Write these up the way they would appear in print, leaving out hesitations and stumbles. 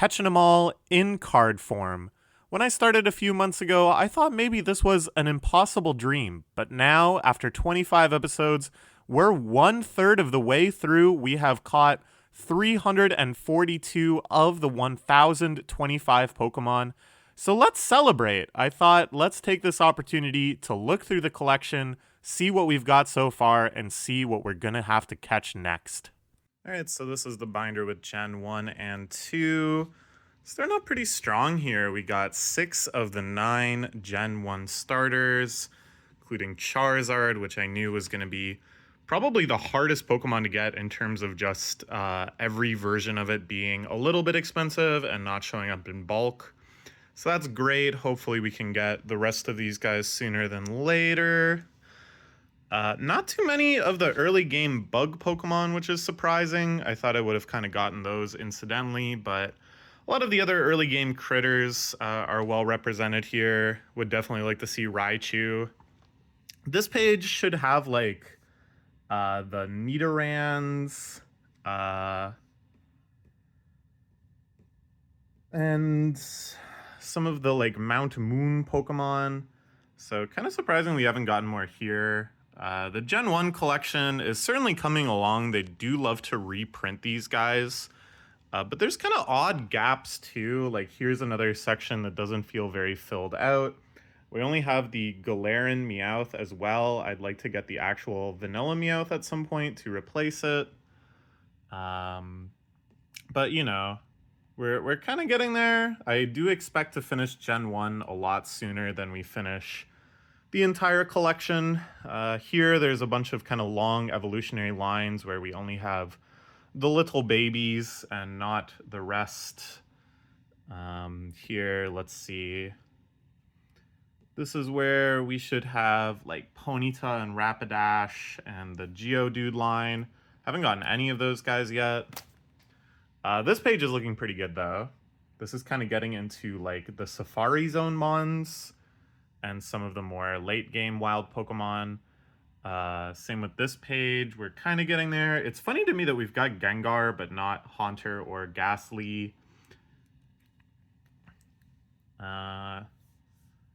catching them all in card form. When I started a few months ago, I thought maybe this was an impossible dream, but now, after 25 episodes, we're one third of the way through. We have caught 342 of the 1,025 Pokemon. So let's celebrate. I thought let's take this opportunity to look through the collection, see what we've got so far, and see what we're going to have to catch next. All right, so this is the binder with Gen 1 and 2. Starting out pretty strong here. We got 6 of the 9 Gen 1 starters, including Charizard, which I knew was going to be probably the hardest Pokemon to get in terms of just every version of it being a little bit expensive and not showing up in bulk. So that's great. Hopefully we can get the rest of these guys sooner than later. Not too many of the early game bug Pokemon, which is surprising. I thought I would have kind of gotten those incidentally, but a lot of the other early game critters are well represented here. Would definitely like to see Raichu. This page should have like the Nidorans, and some of the like Mount Moon Pokemon. So kind of surprising we haven't gotten more here. The Gen 1 collection is certainly coming along. They do love to reprint these guys. But there's kind of odd gaps too. Like here's another section that doesn't feel very filled out. We only have the Galarian Meowth as well. I'd like to get the actual vanilla Meowth at some point to replace it. But you know, we're kind of getting there. I do expect to finish Gen 1 a lot sooner than we finish the entire collection. Here, there's a bunch of kind of long evolutionary lines where we only have the little babies and not the rest. Here, let's see. This is where we should have like Ponyta and Rapidash and the Geodude line. Haven't gotten any of those guys yet. This page is looking pretty good though. This is kind of getting into like the Safari Zone Mons and some of the more late game wild Pokemon. Same with this page. We're kind of getting there. It's funny to me that we've got Gengar, but not Haunter or Ghastly.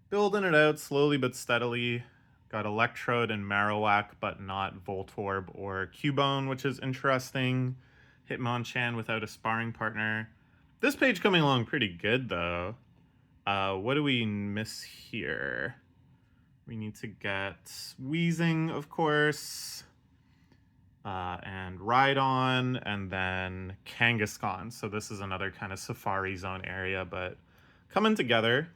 Building it out slowly but steadily. Got Electrode and Marowak, but not Voltorb or Cubone, which is interesting. Hitmonchan without a sparring partner. This page coming along pretty good, though. What do we miss here? We need to get Weezing, of course, and Rhydon, and then Kangaskhan. So this is another kind of Safari Zone area, but coming together.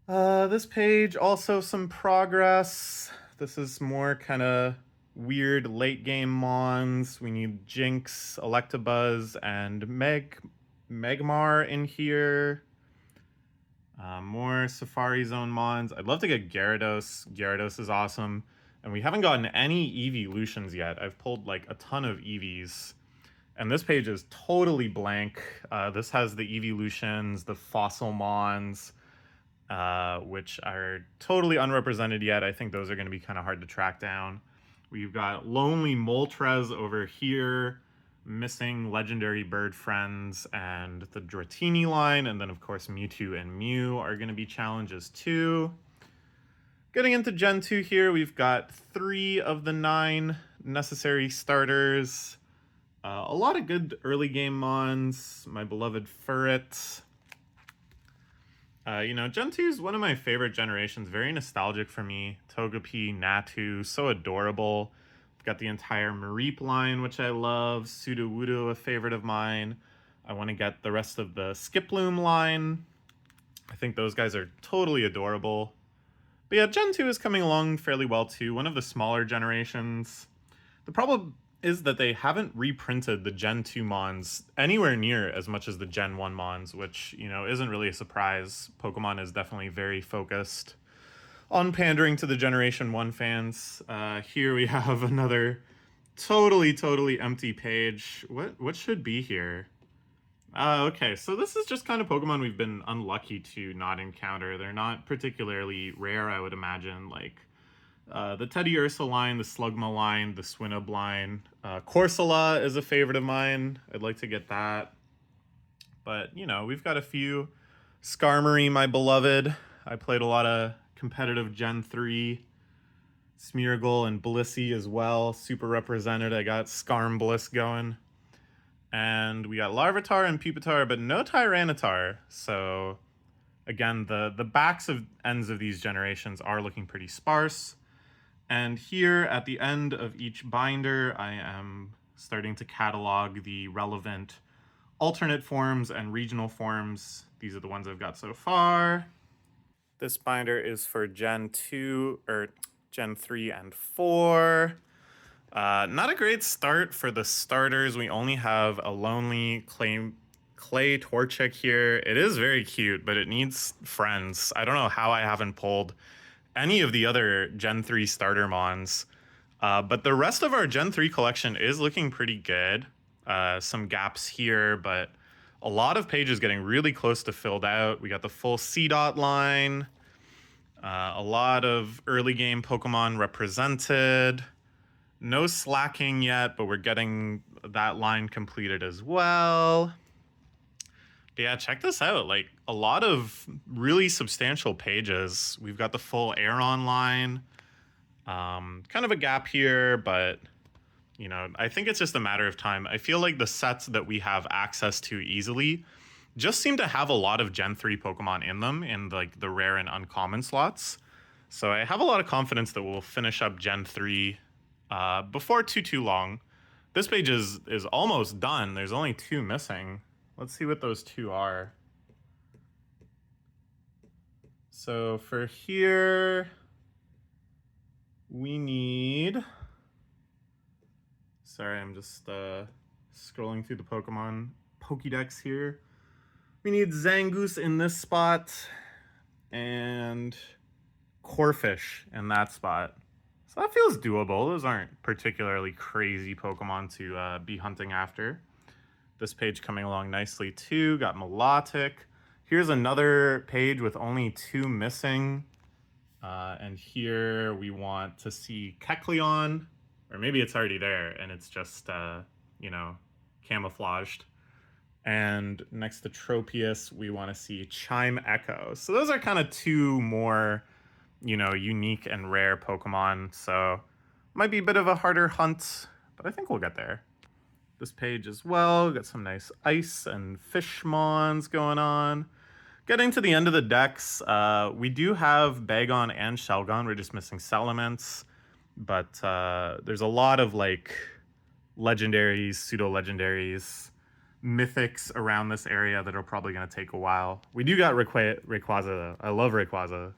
This page, also some progress. This is more kind of weird late game Mons. We need Jinx, Electabuzz, and Magmar in here. More Safari Zone Mons. I'd love to get Gyarados. Gyarados is awesome. And we haven't gotten any Eeveelutions yet. I've pulled like a ton of Eevees. And this page is totally blank. This has the Eeveelutions, the Fossil Mons, which are totally unrepresented yet. I think those are going to be kind of hard to track down. We've got Lonely Moltres over here, missing legendary bird friends and the Dratini line, and then of course Mewtwo and Mew are going to be challenges too. Getting into Gen 2 here, we've got 3 of the 9 necessary starters. A lot of good early game Mons, my beloved Furret. You know, Gen 2 is one of my favorite generations, very nostalgic for me. Togepi, Natu, so adorable. I've got the entire Mareep line, which I love. Sudowoodo, a favorite of mine. I want to get the rest of the Skiploom line. I think those guys are totally adorable. But yeah, Gen 2 is coming along fairly well too, one of the smaller generations. The problem is that they haven't reprinted the Gen 2 Mons anywhere near as much as the Gen 1 Mons, which, you know, isn't really a surprise. Pokemon is definitely very focused on pandering to the Generation 1 fans. Here we have another totally empty page. What should be here? Okay, so this is just kind of Pokemon we've been unlucky to not encounter. They're not particularly rare, I would imagine, like the Teddiursa line, the Slugma line, the Swinub line. Corsola is a favorite of mine. I'd like to get that. But, you know, we've got a few. Skarmory, my beloved. I played a lot of competitive Gen 3. Smeargle and Blissey as well. Super represented. I got Skarmbliss going. And we got Larvitar and Pupitar, but no Tyranitar. So, again, the backs of ends of these generations are looking pretty sparse. And here at the end of each binder, I am starting to catalog the relevant alternate forms and regional forms. These are the ones I've got so far. This binder is for Gen 2, or Gen 3 and 4. Not a great start for the starters. We only have a lonely Clay Torchic here. It is very cute, but it needs friends. I don't know how I haven't pulled any of the other Gen 3 starter mons. But the rest of our Gen 3 collection is looking pretty good. Some gaps here, but a lot of pages getting really close to filled out. We got the full C-Dot line. A lot of early game Pokemon represented. No slacking yet, but we're getting that line completed as well. Yeah, check this out. Like, a lot of really substantial pages. We've got the full Aeron line. Kind of a gap here, but, you know, I think it's just a matter of time. I feel like the sets that we have access to easily just seem to have a lot of Gen 3 Pokemon in them, in like the rare and uncommon slots. So I have a lot of confidence that we'll finish up Gen 3 before too long. This page is almost done. There's only 2 missing. Let's see what those 2 are. So for here, we need... Sorry, I'm just scrolling through the Pokemon Pokédex here. We need Zangoose in this spot and Corphish in that spot. So that feels doable. Those aren't particularly crazy Pokemon to be hunting after. This page coming along nicely too. Got Milotic. Here's another page with only 2 missing. And here we want to see Kecleon. Or maybe it's already there and it's just, you know, camouflaged. And next to Tropius, we want to see Chime Echo. So those are kind of 2 more, you know, unique and rare Pokemon. So might be a bit of a harder hunt, but I think we'll get there. This page as well, got some nice ice and Fishmons going on. Getting to the end of the decks, we do have Bagon and Shelgon. We're just missing Salamence. But there's a lot of like legendaries, pseudo-legendaries, mythics around this area that are probably going to take a while. We do got Rayquaza though. I love Rayquaza.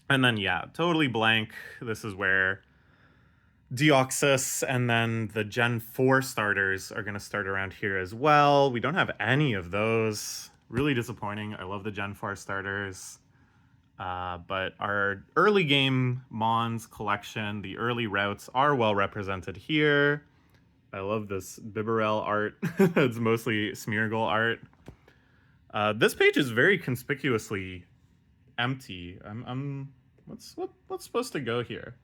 And then, yeah, totally blank. This is where Deoxys and then the Gen 4 starters are going to start around here as well. We don't have any of those. Really disappointing. I love the Gen 4 starters. But our early game Mons collection, the early routes are well represented here. I love this Bibarel art. It's mostly Smeargle art. This page is very conspicuously empty. What's supposed to go here?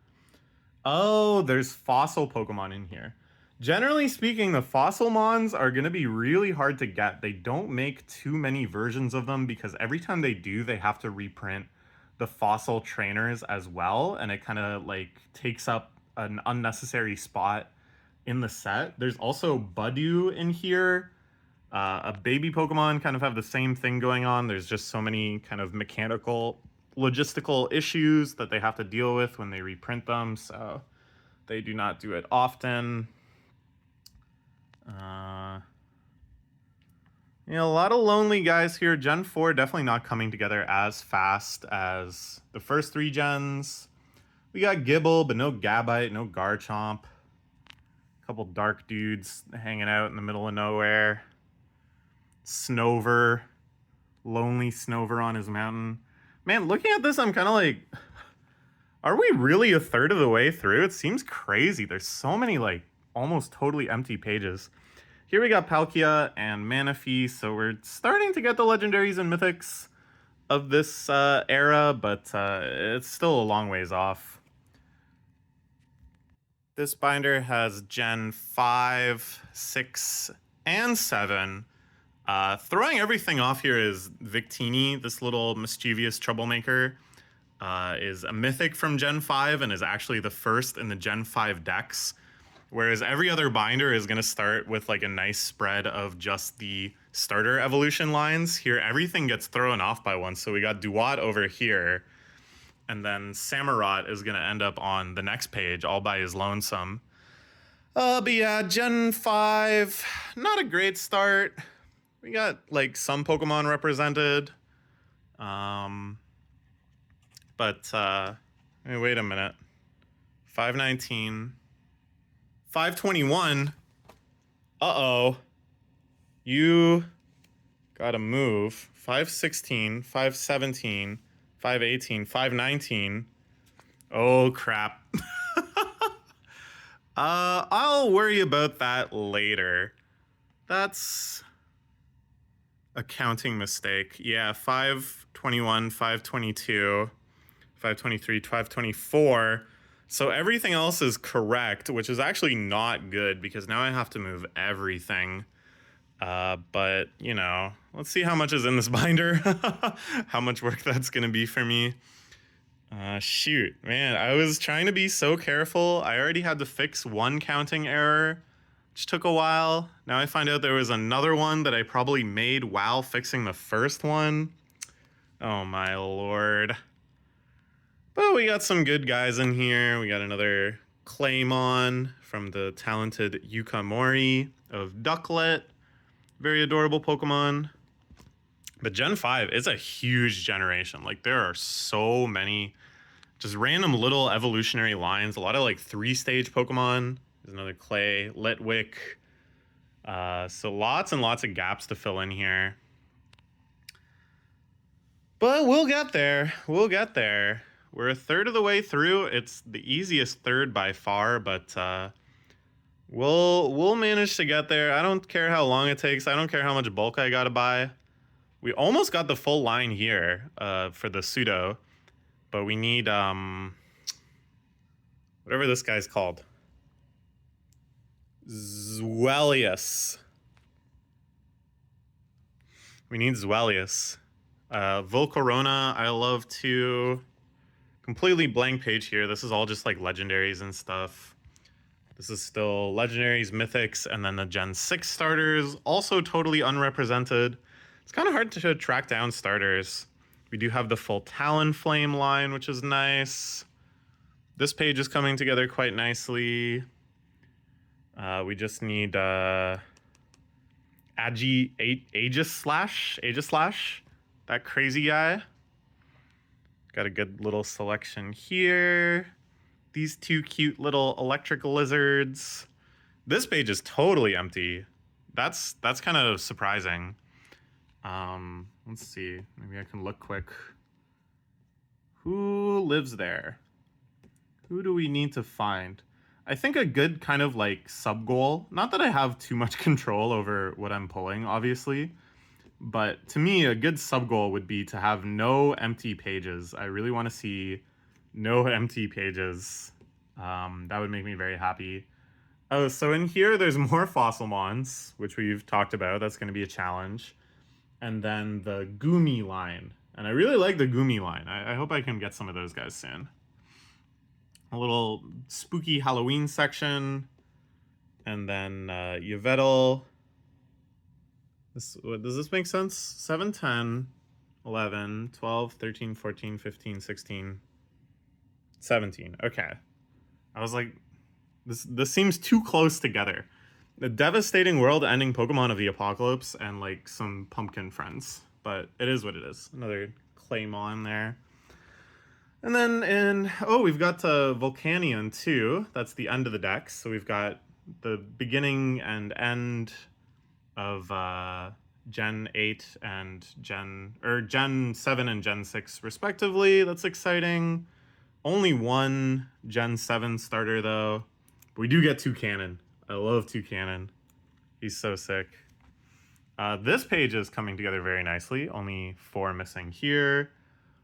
Oh, there's fossil Pokemon in here. Generally speaking, the fossil Mons are going to be really hard to get. They don't make too many versions of them because every time they do, they have to reprint the fossil trainers as well, and it kind of like takes up an unnecessary spot in the set. There's also Budew in here. A baby Pokemon kind of have the same thing going on. There's just so many kind of mechanical, logistical issues that they have to deal with when they reprint them, so they do not do it often. You know, a lot of lonely guys here. Gen 4 definitely not coming together as fast as the first 3 gens. We got Gibble, but no Gabite, no Garchomp. A couple dark dudes hanging out in the middle of nowhere. Snover. Lonely Snover on his mountain. Man, looking at this, I'm kind of like, are we really a third of the way through? It seems crazy. There's so many, like, almost totally empty pages. Here we got Palkia and Manaphy, so we're starting to get the legendaries and mythics of this era, but it's still a long ways off. This binder has Gen 5, 6, and 7 Throwing everything off here is Victini, this little mischievous troublemaker. Is a mythic from Gen 5 and is actually the first in the Gen 5 decks. Whereas every other binder is going to start with like a nice spread of just the starter evolution lines. Here, everything gets thrown off by one. So we got Duat over here. And then Samurott is going to end up on the next page all by his lonesome. But yeah, Gen 5, not a great start. We got like some Pokemon represented. But wait a minute. 519. 521. Uh-oh. You gotta move. 516, 517, 518, 519. Oh, crap. I'll worry about that later. That's a counting mistake. Yeah, 521, 522, 523, 524. So everything else is correct, which is actually not good because now I have to move everything. But, you know, let's see how much is in this binder. How much work that's going to be for me. Shoot, man, I was trying to be so careful. I already had to fix one counting error, which took a while. Now I find out there was another one that I probably made while fixing the first one. Oh my lord. But we got some good guys in here. We got another Claymon from the talented Yukamori of Ducklet. Very adorable Pokemon. But Gen 5 is a huge generation. Like, there are so many just random little evolutionary lines. A lot of, like, 3-stage Pokemon. There's another Clay, Litwick. So lots and lots of gaps to fill in here. But we'll get there. We'll get there. We're a third of the way through. It's the easiest third by far, but we'll manage to get there. I don't care how long it takes. I don't care how much bulk I gotta buy. We almost got the full line here for the pseudo, but we need whatever this guy's called. Zwellius. We need Zwellius. Volcarona, I love too. Completely blank page here. This is all just like legendaries and stuff. This is still legendaries, mythics, and then the Gen 6 starters, also totally unrepresented. It's kind of hard to track down starters. We do have the full Talonflame line, which is nice. This page is coming together quite nicely. We just need Aegislash, that crazy guy. Got a good little selection here. These two cute little electric lizards. This page is totally empty. That's kind of surprising. Let's see. Maybe I can look quick. Who lives there? Who do we need to find? I think a good kind of like sub goal. Not that I have too much control over what I'm pulling, obviously. But to me, a good sub goal would be to have no empty pages. I really want to see no empty pages. That would make me very happy. Oh, so in here, there's more Fossilmons, which we've talked about. That's going to be a challenge. And then the Gumi line. And I really like the Gumi line. I hope I can get some of those guys soon. A little spooky Halloween section. And then Yveltal. Does this make sense? 7, 10, 11, 12, 13, 14, 15, 16, 17. Okay. I was like, this seems too close together. The devastating world-ending Pokemon of the Apocalypse and like some pumpkin friends. But it is what it is. Another Claymon there. And then we've got Volcanion too. That's the end of the deck. So we've got the beginning and end of Gen 8 and Gen 7 and Gen 6 respectively. That's exciting. Only one Gen 7 starter though. But we do get Toucannon. I love Toucannon. He's so sick. This page is coming together very nicely. Only 4 missing here.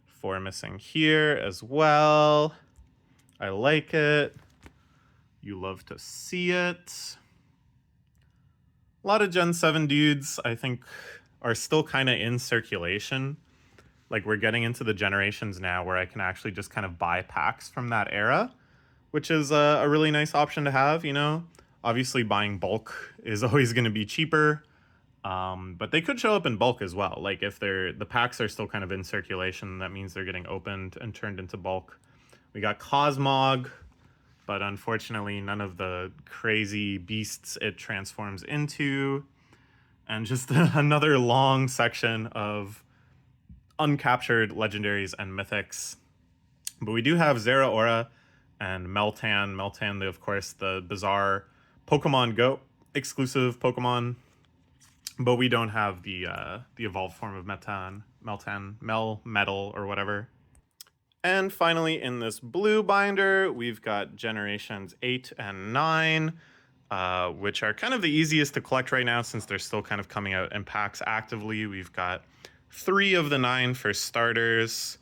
4 missing here as well. I like it. You love to see it. A lot of Gen 7 dudes, I think, are still kind of in circulation. Like, we're getting into the generations now where I can actually just kind of buy packs from that era, which is a really nice option to have, you know? Obviously, buying bulk is always going to be cheaper, but they could show up in bulk as well. Like, if the packs are still kind of in circulation, that means they're getting opened and turned into bulk. We got Cosmog, but unfortunately, none of the crazy beasts it transforms into. And just another long section of uncaptured legendaries and mythics. But we do have Zeraora and Meltan. Meltan, of course, the bizarre Pokemon Go exclusive Pokemon. But we don't have the evolved form of Meltan, Metal, or whatever. And finally, in this blue binder, we've got generations 8 and 9, which are kind of the easiest to collect right now since they're still kind of coming out in packs actively. We've got 3 of the 9 for starters.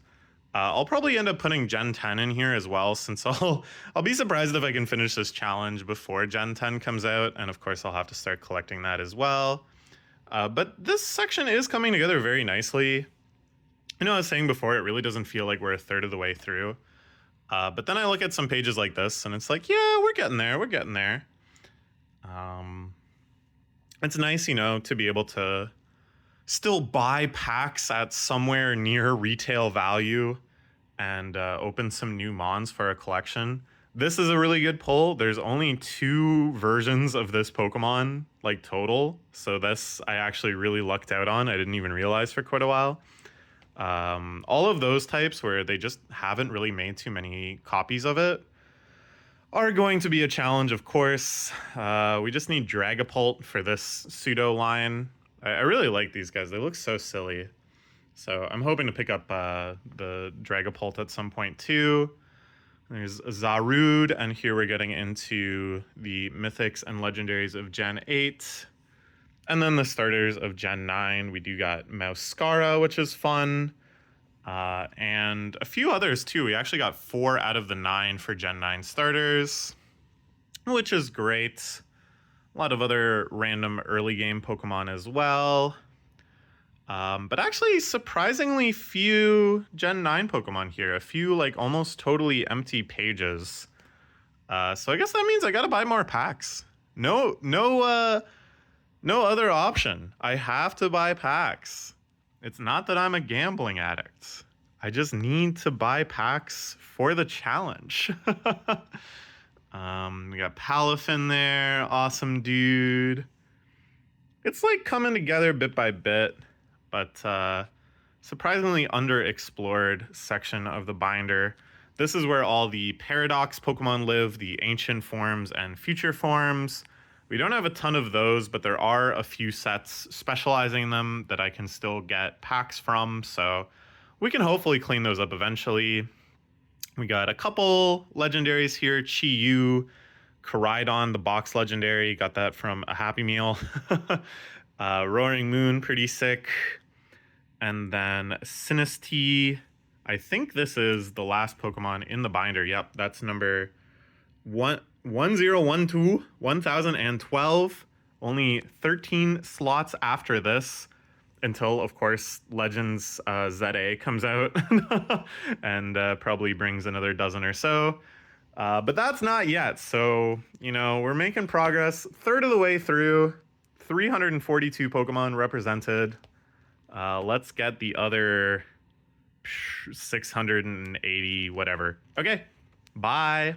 I'll probably end up putting Gen 10 in here as well, since I'll be surprised if I can finish this challenge before Gen 10 comes out, and of course I'll have to start collecting that as well. But this section is coming together very nicely. You know, I was saying before, it really doesn't feel like we're a third of the way through. But then I look at some pages like this, and it's like, yeah, we're getting there, we're getting there. It's nice, you know, to be able to still buy packs at somewhere near retail value and open some new mons for a collection. This is a really good pull. There's only 2 versions of this Pokemon, like, total. So this I actually really lucked out on. I didn't even realize for quite a while. All of those types where they just haven't really made too many copies of it are going to be a challenge, of course. We just need Dragapult for this pseudo line. I really like these guys. They look so silly. So I'm hoping to pick up the Dragapult at some point too. There's Zarude, and here we're getting into the mythics and legendaries of Gen 8. And then the starters of Gen 9. We do got Mouskara, which is fun. And a few others too. We actually got 4 out of the 9 for Gen 9 starters, which is great. A lot of other random early game Pokemon as well. But actually surprisingly few Gen 9 Pokemon here. A few like almost totally empty pages. So I guess that means I gotta buy more packs. No other option. I have to buy packs. It's not that I'm a gambling addict. I just need to buy packs for the challenge. We got Palafin there. Awesome dude. It's like coming together bit by bit, but surprisingly underexplored section of the binder. This is where all the Paradox Pokemon live, the ancient forms and future forms. We don't have a ton of those, but there are a few sets specializing in them that I can still get packs from, so we can hopefully clean those up eventually. We got a couple legendaries here. Chi-Yu, Koraidon, the box legendary, got that from a Happy Meal. Roaring Moon, pretty sick. And then Sinistea. I think this is the last Pokemon in the binder. Yep, that's number 1012. Only 13 slots after this until, of course, Legends ZA comes out and probably brings another dozen or so. But that's not yet. So, you know, we're making progress. Third of the way through. 342 Pokemon represented. Let's get the other 680 whatever. Okay, bye.